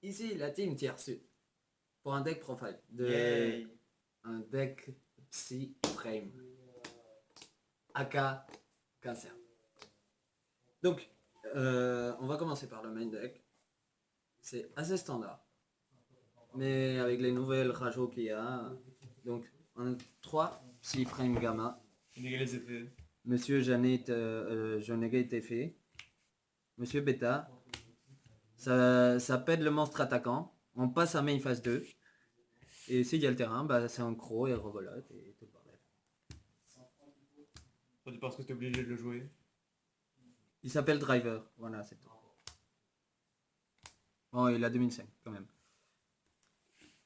Ici, la team tiers sud. Pour un deck profile. Yay. Un deck Psy Frame. AK Cancer. Donc, on va commencer par le main deck. C'est assez standard. Mais avec les nouvelles rajouts qu'il y a. Donc, on a 3 Psy Frame Gamma. Négaler les effets. Monsieur Janet, je négate effet. Monsieur Beta. Ça pète le monstre attaquant. On passe à main phase 2. Et s'il y a le terrain, bah, c'est un croc et revolote et tout le bordel. Tu penses que t'es obligé de le jouer? Il s'appelle Driver. Voilà, c'est tout. Bon, il a 2005 quand même.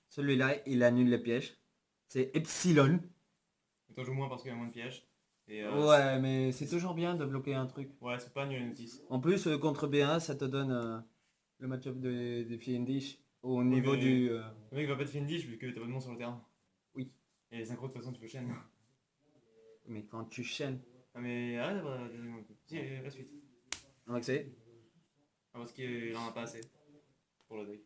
Celui-là, il annule les pièges. C'est Epsilon. T'en joues moins parce qu'il y a moins de pièges. Et, Ouais, mais c'est toujours bien de bloquer un truc. Ouais, c'est pas nul notice. En plus, contre B1, ça te donne le match-up des Fiendish au niveau mais- du... Le mec va pas te finish vu que t'as pas de monstre sur le terrain. Oui. Et les synchros de toute façon tu peux chaîne. Mais quand tu chaînes... Ah mais arrête si, la suite. Un accès. Ah, parce qu'il en a pas assez. Pour le deck.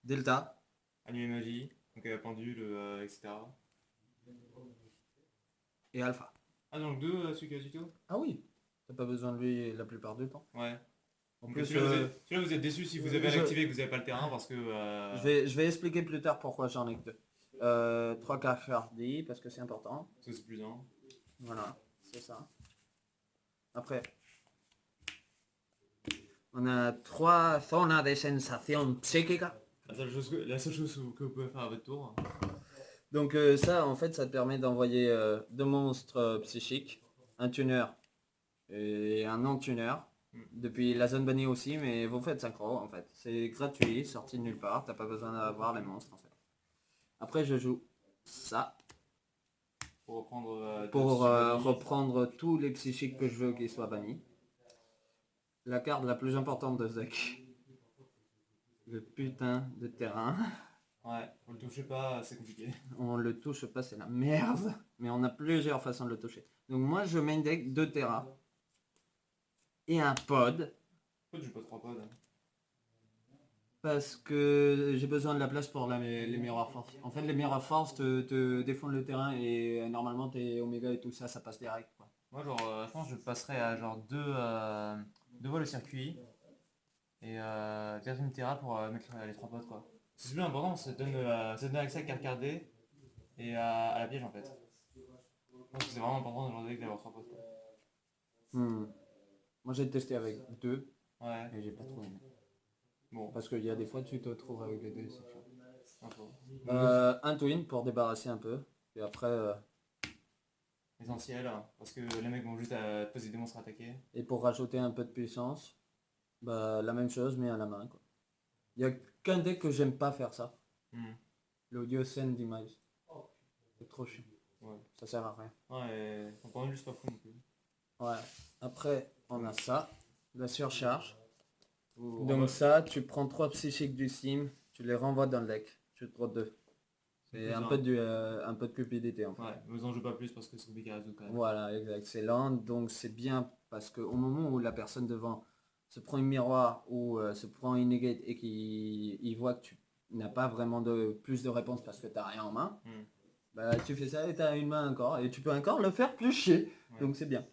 Delta. Annuler magie, donc pendule, etc. Et Alpha. Ah donc 2 celui qui a Zuto? Ah oui. T'as pas besoin de lui la plupart du temps. Ouais. En Donc plus, celui-là vous êtes déçu si vous avez je- activé et que vous avez pas le terrain parce que... je vais expliquer plus tard pourquoi j'en ai que 2. 3 cartes Hardy, parce que c'est important. parce que c'est plus un. Voilà, c'est ça. Après, on a 3 zonas de sensación psíquica. La seule chose que vous pouvez faire à votre tour. Donc ça, en fait, ça te permet d'envoyer 2 monstres psychiques, un tuner et un non-tuner. Depuis la zone bannie aussi, mais vous faites synchro en fait. C'est gratuit, sorti de nulle part, t'as pas besoin d'avoir les monstres en fait. Après, je joue ça Pour reprendre... pour reprendre tous les psychiques que je veux qu'ils soient bannis. La carte la plus importante de ce deck. Le putain de terrain. Ouais, vous le touchez pas, c'est compliqué. On le touche pas, c'est la merde. Mais on a plusieurs façons de le toucher. Donc moi je main deck 2 terras. Et un pod. Pourquoi tu joues pas 3 pods? Parce que j'ai besoin de la place pour les Mirror Force. En fait les Mirror Force te défendent le terrain et normalement tes Omega et tout ça, ça passe direct quoi. Moi genre, je pense que je passerai à genre 2 voies le circuit. Et Virgin Terra pour mettre les 3 pods quoi. C'est super important, ça donne accès à carte cardée et à la piège en fait. Je pense que c'est vraiment important dans le deck d'avoir 3 pods quoi. Moi j'ai testé avec 2 Ouais, et j'ai pas trop aimé. bon, Parce qu'il y a des fois tu te retrouves avec les 2, c'est chiant. info. Un twin pour débarrasser un peu. Et après, Essentiel, parce que les mecs vont juste poser des monstres à attaquer. et pour rajouter un peu de puissance, bah la même chose mais à la main quoi. Il y a qu'un deck que j'aime pas faire ça. L'audio scène d'image. C'est trop chiant. Ouais. Ça sert à rien. Ouais, on peut juste pas fou non plus. Ouais. Après, on a ça. La surcharge. Ou- Donc ça, tu prends 3 psychiques du sim, tu les renvoies dans le deck. Tu te prends 2. C'est un peu de cupidité en fait. Ouais, mais vous en jouez pas plus parce que c'est compliqué à résoudre quand même. Voilà, exact. C'est lent, donc c'est bien parce qu'au moment où la personne devant se prend une miroir ou se prend une negate et qu'il voit que tu n'as pas vraiment plus de réponses parce que tu n'as rien en main, bah tu fais ça et tu as une main encore et tu peux encore le faire plus chier. Ouais. Donc c'est bien.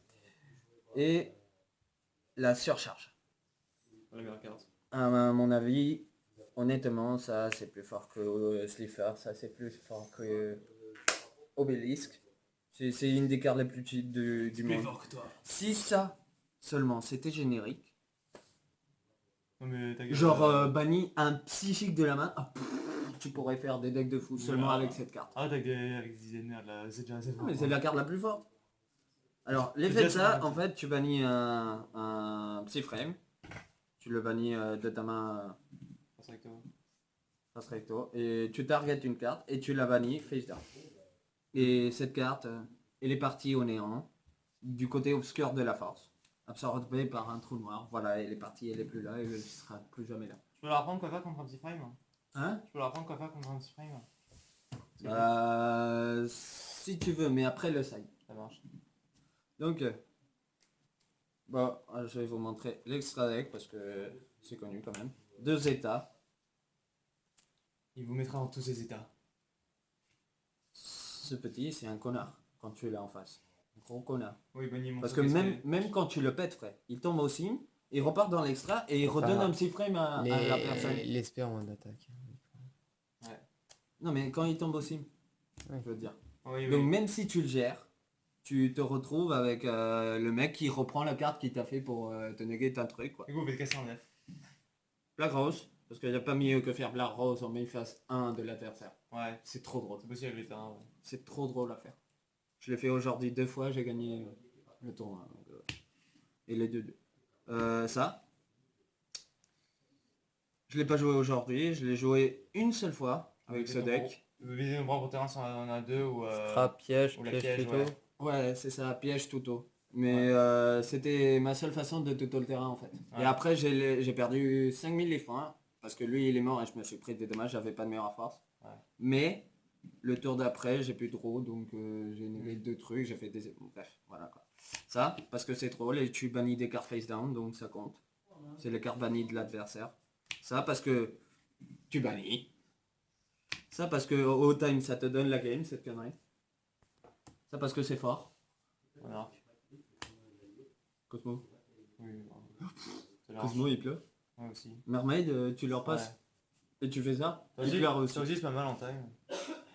Et la surcharge. La meilleure carte. À mon avis, honnêtement, ça c'est plus fort que Slifer, ça c'est plus fort que Obélisque. C'est une des cartes les plus cheap du Plus monde. fort que toi. Si ça seulement c'était générique, Non mais ta gueule, genre banni un psychique de la main, tu pourrais faire des decks de fou seulement ah, avec cette carte. Ah, avec des designer là, c'est déjà assez fort. Mais c'est la carte la plus forte. Alors, l'effet de déjà ça, assez en fait, tu bannis un Psy-Frame. Tu le bannis de ta main Passe avec toi. face recto. Et tu targetes une carte et tu la bannis face down. Et cette carte, elle est partie au néant, du côté obscur de la force. Absorbée par un trou noir. Voilà, elle est partie, elle est plus là et elle sera plus jamais là. Je peux la reprendre quoi faire contre un petit frame? Hein? Je peux la reprendre quoi faire contre un petit frame? Si tu veux, mais après le side. Ça marche. Donc, bon, je vais vous montrer l'extra deck parce que c'est connu quand même. 2 états. il vous mettra dans tous ses états. Ce petit, c'est un connard quand tu l'as en face. Un gros connard. Oui, Bunny, mon Parce que même quand tu le pètes, frère, il tombe au sim, il repart dans l'extra et il redonne un petit frame à la personne. L'espère en d'attaque. Non, mais quand il tombe au sim, Ouais. je veux dire. Oui, Donc oui. même si tu le gères, tu te retrouves avec le mec qui reprend la carte qu'il t'a fait pour te néguer ta truc, quoi. Du coup, vous faites casser en F. Black Rose, parce qu'il n'y a pas mieux que faire Black Rose en main phase 1 de l'adversaire. Ouais, C'est trop drôle. c'est possible avec les terrains. Ouais. C'est trop drôle à faire. Je l'ai fait aujourd'hui 2 fois, j'ai gagné le tournoi. Donc, et les deux. Ça. Je l'ai pas joué aujourd'hui, je l'ai joué une seule fois avec ce deck. Vous visez nos propres terrains si on en a deux ou... Scrap, piège, ou la piège piège, tuto. ouais. Ouais, c'est ça, piège tuto. Mais c'était ma seule façon de tuto le terrain en fait. Ouais. Et après j'ai perdu 5000 livres points parce que lui il est mort et je me suis pris des dommages, j'avais pas de meilleure force. Ouais. Mais le tour d'après j'ai plus de draw donc j'ai négué 2 trucs, j'ai fait des... Bref, voilà quoi. Ça, parce que c'est trop, et tu bannis des cartes face down donc ça compte. C'est les cartes bannies de l'adversaire. Ça parce que tu bannis. Ça parce que au time ça te donne la game cette connerie. Ça parce que c'est fort. Monarque. Cosmo. Oui, c'est large. Cosmo il pleut. Ouais, aussi. Mermaid, tu leur passes Ouais. et tu fais ça. Ça Il aussi, pleure aussi. ça aussi, c'est pas mal en time.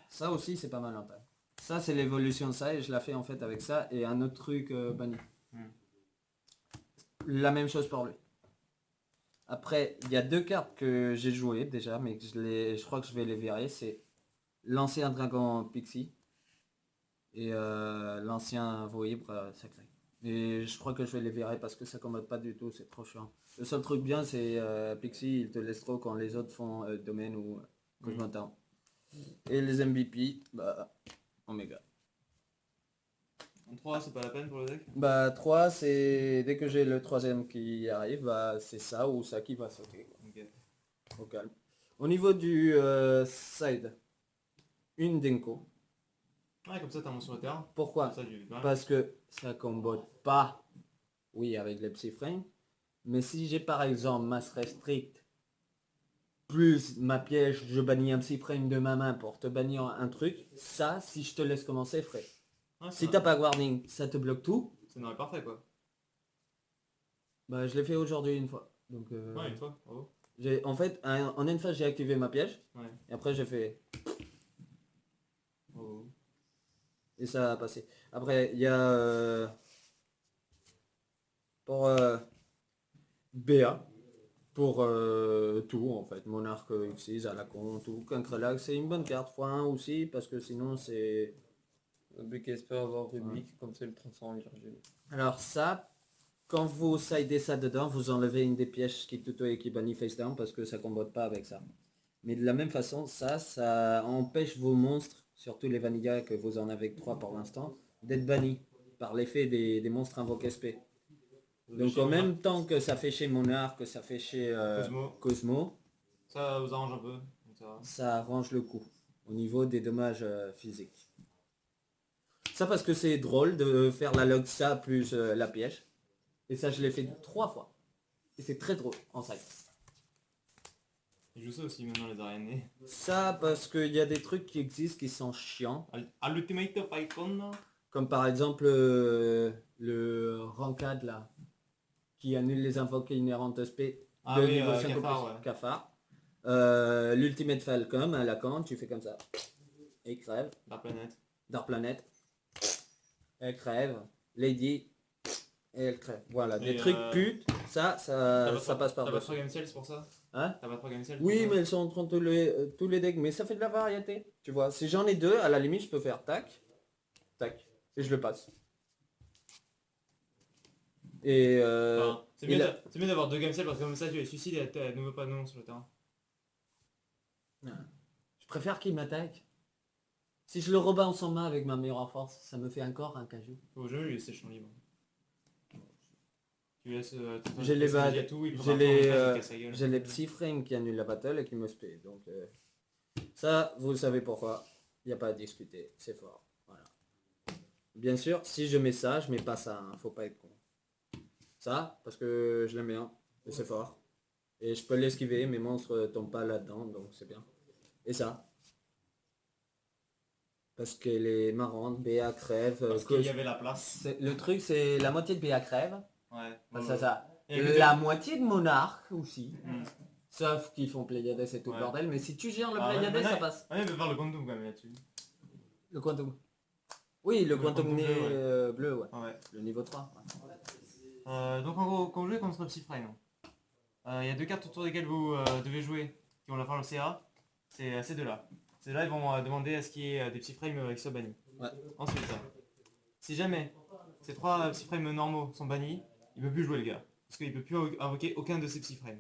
Ça aussi c'est pas mal en time. Ça c'est l'évolution de ça et je la fais en fait avec ça et un autre truc banni. La même chose pour lui. Après, il y a 2 cartes que j'ai jouées déjà, mais que je crois que je vais les virer. C'est l'ancien dragon Pixie et l'ancien Voïbre sacré. Et je crois que je vais les virer parce que ça commode pas du tout, c'est trop chiant. Le seul truc bien, c'est Pixie, il te laisse trop quand les autres font domaine ou Cosmotown. Et les MVP, bah, Omega. En 3, c'est pas la peine pour le deck. Bah 3, c'est dès que j'ai le 3ème qui arrive, bah, c'est ça ou ça qui va sauter. Quoi. Ok. Au calme. Au niveau du side, une Denko. Ouais, comme ça, t'as un monstre sur le terrain. Pourquoi? Comme ça, du... ouais. Parce que ça combote pas, oui, avec les psy-frames. Mais si j'ai par exemple Mass Restrict, plus ma piège, je bannis un psy-frame de ma main pour te bannir un truc, ça, si je te laisse commencer, frais. Ouais, Si t'as pas warning, ça te bloque tout. c'est Noël parfait, quoi. Bah je l'ai fait aujourd'hui une fois. Donc, Ouais, une fois. Bravo. en fait, en une phase, j'ai activé ma piège. Ouais. Et après, j'ai fait... Bravo. Et ça a passé. Après, il y a... pour BA. Pour tout, en fait. Monarque X6 à la con, tout. Relax, c'est une bonne carte. x1 aussi, parce que sinon, c'est... Buck espère avoir Rubik, comme ça il le transforme en Virgile. Alors ça, quand vous sidez ça dedans, vous enlevez une des pièges qui tuto et qui bannit face down parce que ça combote pas avec ça. Mais de la même façon, ça empêche vos monstres, surtout les Vanilla que vous en avez que 3 pour l'instant, d'être bannis par l'effet des monstres invoqués SP. Donc en même temps que ça fait chez Monarch, que ça fait chez Cosmo, Ça vous arrange un peu. Donc ça va. ça arrange le coup au niveau des dommages physiques. Ça parce que c'est drôle de faire la log ça plus la piège. Et ça je l'ai fait 3 fois. Et c'est très drôle en side. Il joue ça aussi maintenant les araignées. Ça parce qu'il y a des trucs qui existent qui sont chiants. À l'Ultimate Icon. Comme par exemple le rancade là. Qui annule les invoqués inhérentes SP Ah de oui, niveau 5 Cafard, plus ouais. Cafard. L'Ultimate Falcon à Lacan, tu fais comme ça. Et il crève. La planète. Dark Planet. Elle crève. Lady. Et elle crève. Voilà, des Et, trucs putes. Ça passe par T'as pas dessus. 3 game cells pour ça? Hein? T'as pas 3 game cells? Oui, mais elles sont entre tous les decks. Mais ça fait de la variété. Tu vois, si j'en ai 2, à la limite, je peux faire tac. Tac. Et je le passe. Et Enfin, c'est mieux d'avoir 2 game cells parce que comme ça tu les suicides et t'as de nouveau pas de nom sur le terrain. je préfère qu'il m'attaque. Si je le rebalance en main avec ma meilleure force, ça me fait encore un cajou. Faut jamais lui laisser le champ libre. Tu laisses J'ai les bad, bad, tout, il j'ai les petits frames qui annulent la battle et qui me spé. Donc ça, vous savez pourquoi. Il n'y a pas à discuter, c'est fort. Voilà. Bien sûr, si je mets ça, je mets pas ça. Hein. Faut pas être con. Ça, parce que je l'aime bien, et c'est fort. Et je peux l'esquiver, mes monstres tombent pas là-dedans, donc c'est bien. Et ça. Parce qu'elle est marrante, BA crève. Parce qu'il y avait la place. Le truc, c'est la moitié de BA crève. Ouais. Ça. Et avec La moitié de Monarque aussi. Hmm. Sauf qu'ils font Pléiades et tout le Ouais. bordel. Mais si tu gères le Ah, Pléiades, maintenant, ça passe. Ouais, il veut faire le Quantum quand même là-dessus. Le Quantum. Oui, le Quantum Quantum né bleu, bleu, ouais. Ouais. Le niveau 3. Donc en gros, quand vous jouez contre Psyframe, il y a deux cartes autour desquelles vous devez jouer qui vont la faire le CA. C'est ces deux-là. Ces deux-là, ils vont demander à ce qu'il y ait des Psyframes qui soient bannis. Ouais. Ensuite, si jamais ces trois Psyframes normaux sont bannis, il peut plus jouer le gars. Parce qu'il peut plus invoquer aucun de ces Psyframes.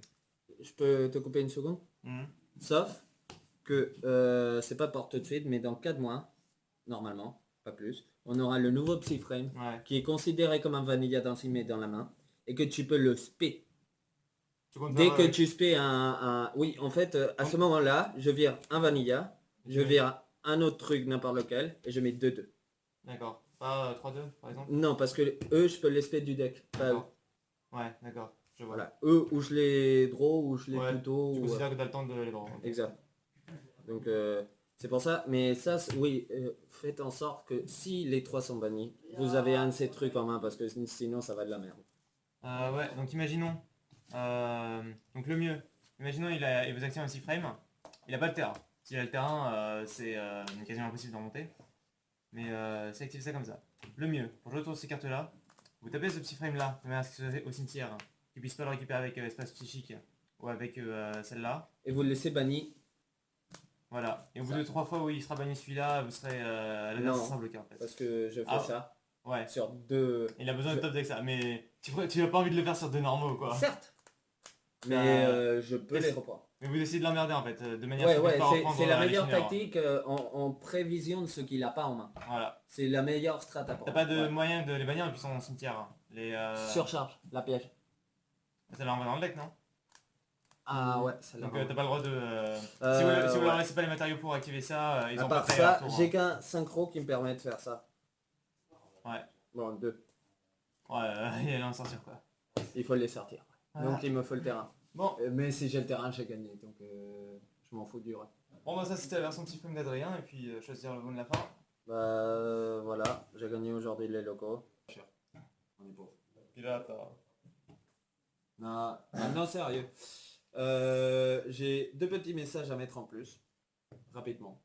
Je peux te couper une seconde? Mhm. Sauf que c'est pas pour tout de suite, mais dans 4 mois, normalement, pas plus, on aura le nouveau Psyframe Ouais. qui est considéré comme un Vanilla dans dans la main et que tu peux le spé. Tu comptes Dès faire, que tu spé un... Oui, en fait, à ce moment-là, je vire un Vanilla, je vire un autre truc, n'importe lequel, et je mets 2-2. D'accord. Pas 3-2 par exemple. Non, parce que eux, je peux les spé du deck. Pas eux. D'accord. Ouais, d'accord. Je vois. Voilà. Eux, ou je les draw, ou je les Ouais, tuto. Tu ou... considères que t'as le temps de les draw. Ok. Exact. Donc c'est pour ça, mais ça, oui, faites en sorte que si les 3 sont bannis, vous avez un de ces trucs en main parce que sinon ça va de la merde. Ouais, donc imaginons. Donc le mieux. Imaginons il vous active un Psyframe. Il a pas le terrain. S'il a le terrain, c'est quasiment impossible d'en monter. Mais c'est activer ça comme ça. Le mieux, pour jouer autour de ces cartes là, vous tapez ce Psyframe là, de manière à ce que au cimetière, hein, qu'il puisse pas le récupérer avec espace psychique ou avec celle-là. Et vous le laissez banni. Voilà. Et au bout de 3 fois où il sera banni celui-là, vous serez à la Non. dernière sans bloquer en fait. Parce que je fais Ah. ça Ouais. sur 2... Il a besoin de top deck ça, mais tu as pas envie de le faire sur deux normaux quoi. Certes. Mais je peux les reprendre. Mais vous essayez de l'emmerder en fait, de manière à Ouais, ce qu'il puisse pas c'est reprendre c'est la les meilleure fineurs. tactique en prévision de ce qu'il a pas en main. Voilà. C'est la meilleure strat à prendre. T'as pas de Ouais. moyen de les bannir et puis ils sont dans le cimetière. Hein. Les, Surcharge, la piège. Ça l'envoie dans le deck non? Ah ouais, ça l'a Donc t'as pas le droit de... Euh, si vous ouais. leur laissez pas les matériaux pour activer ça, ils À ont pas part fait ça, leur tour, j'ai hein. qu'un synchro qui me permet de faire ça. Ouais. Bon, 2. Ouais, il allait en sortir quoi. Il faut les sortir. Voilà. Donc il me faut le terrain. Bon, Mais si j'ai le terrain, j'ai gagné. Donc je m'en fous du reste. bon bah ça c'était la version petit film d'Adrien et puis choisir le mot de la fin. Bah voilà, j'ai gagné aujourd'hui les locaux. On est pauvre. Puis là t'as... Non, non sérieux. J'ai 2 petits messages à mettre en plus. Rapidement.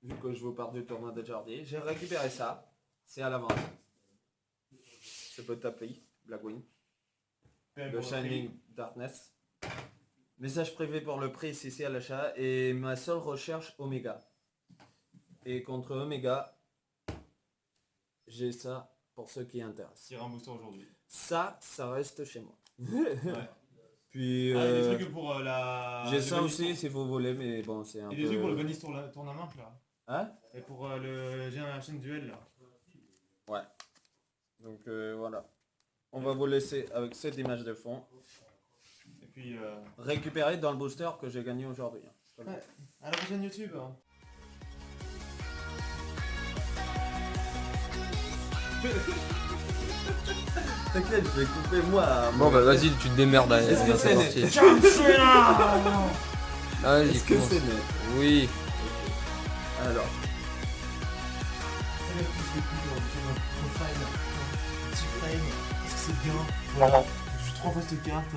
Vu que je vous parle du tournoi de Jordi. J'ai récupéré ça. C'est à la vente. Ce peut taper. Blackwing. Le Shining Darkness. Message privé pour le prix ici à l'achat. Et ma seule recherche Omega. Et contre Omega, j'ai ça pour ceux qui intéressent. Tirer un booster aujourd'hui. Ça reste chez moi. Ouais. Puis Ah, des trucs pour la... j'ai le ça bonus aussi tour- si vous voulez, mais bon c'est un Et peu... des trucs pour le bonus tournament là. Hein? Et pour j'ai un chaîne duel là. Ouais. Donc voilà. On va vous laisser avec cette image de fond. Et puis Récupérée dans le booster que j'ai gagné aujourd'hui. ouais. À la prochaine YouTube. Hein. T'inquiète, je vais couper moi. Bon bah vas-y, tu te démerdes. Allez, Est-ce que c'est parti. net? Ah, vas-y, Est-ce que commence. c'est net? Oui. Alors. Salut à tous les profile, petit frame, est-ce que c'est bien? Voilà. Je joue 3 fois cette carte,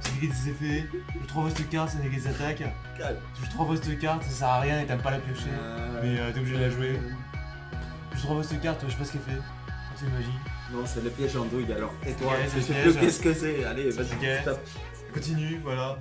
ça négative des effets. Je joue 3 fois cette carte, ça négative des attaques. Calme. Je joue 3 fois cette carte, ça sert à rien et t'aimes pas la piocher. Mais t'es obligé de la jouer. Je joue 3 fois cette carte, je sais pas ce qu'elle fait. C'est une magie. Non, c'est le piège en douille alors. Et toi, Ouais, c'est je le sais piège. plus qu'est-ce que c'est. Allez, vas-y, Ok. stop. Continue, voilà.